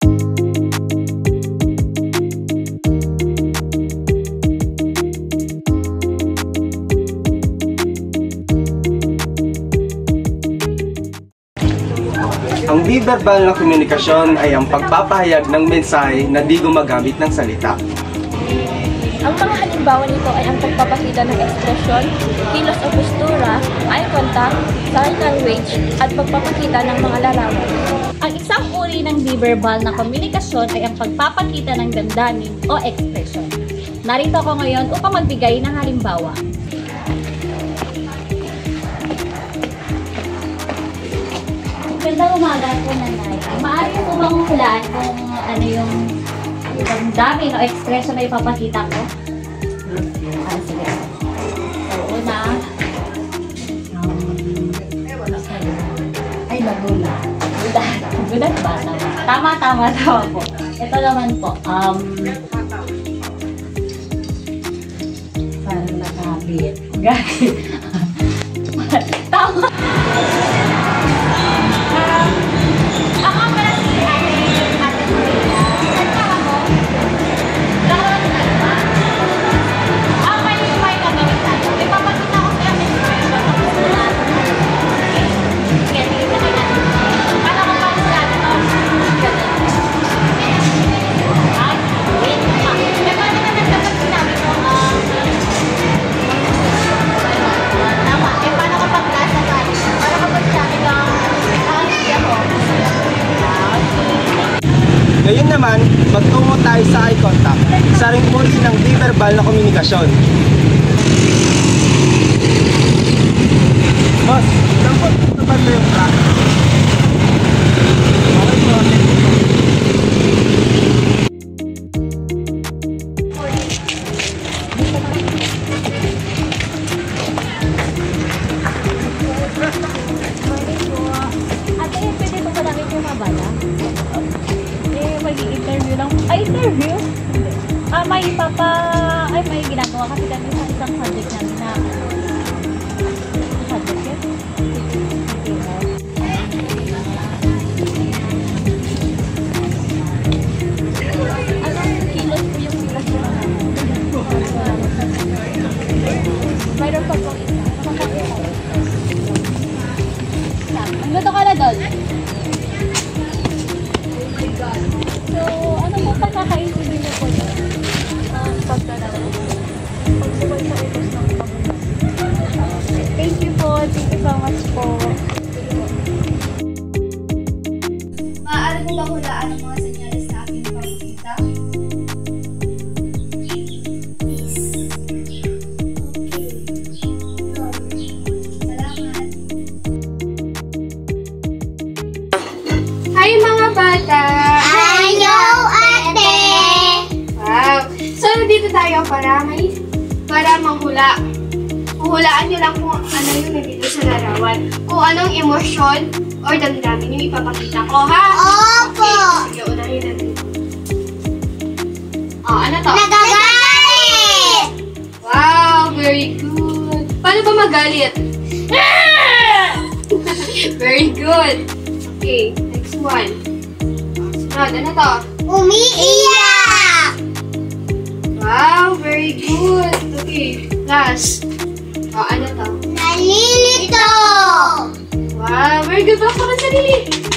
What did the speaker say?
Ang di-verbal na komunikasyon ay ang pagpapahayag ng mensahe na di gumagamit ng salita. Ang mga halimbawa nito ay ang pagpapakita ng ekspresyon, kilos o postura, eye contact, sign language, at pagpapakita ng mga larawan. Ang isang uri ng di-verbal na komunikasyon ay ang pagpapakita ng damdamin o ekspresyon. Narito ako ngayon upang magbigay ng halimbawa. Magandang umaga po, Nanay. Maaari po bang hulaan kung ano yung damdamin o ekspresyon na ipapakita ko? Sige. So, una, ay, nagulat. Gulat ba? Tama po. Ito naman po, parang nakabit. Tama. Ako pala si Ate Maria. Saan ka mo? Lahat na ba? May gagawin tayo. May papakita ko sa amin yung expression. Sige, tignan natin. Paano ko pa sa atin? Ay, wait. May paano na nagdapat sinabi ko? Tama. Paano ko pag-lasa ka? Paano ko pag-sabi ka? Ngayon naman, magtungo tayo sa eye contact, isa ring uri ng di-verbal na komunikasyon. Boss, dapat tapat mo yung track. Ate, pwede po ba namin yung mabala? Mag-i-interview lang. Ay, interview? May ginagawa kasi kami sa isang subject namin na subject yun? Anong kilos po yung kilos na mayroon pa pong isa. Magluto ka na doon. So, ano po pagkakaintindi niyo po yun? Pagbuhay sa utos ng Panginoon. Thank you po. Thank you so much po. Maaari mo bang hulaan ang mga senyales na aking ipapakita? Please. Okay. Salamat. Hi mga bata! Hello, ate! Wow! So, dito tayo para manghula. Huhulaan nyo lang kung ano yung nandito sa larawan. Kung anong emosyon or damdamin yung ipapakita ko, ha? Opo! Sige, unahin natin. Ano to? Nagagalit! Wow! Very good! Paano ba magalit? Very good! Okay, next one. Sunod, ano to? Umiiyak! Wow! Very good! Okay, last. Ano to? Nalilito! Wow! Very good! Bakit ka sarili?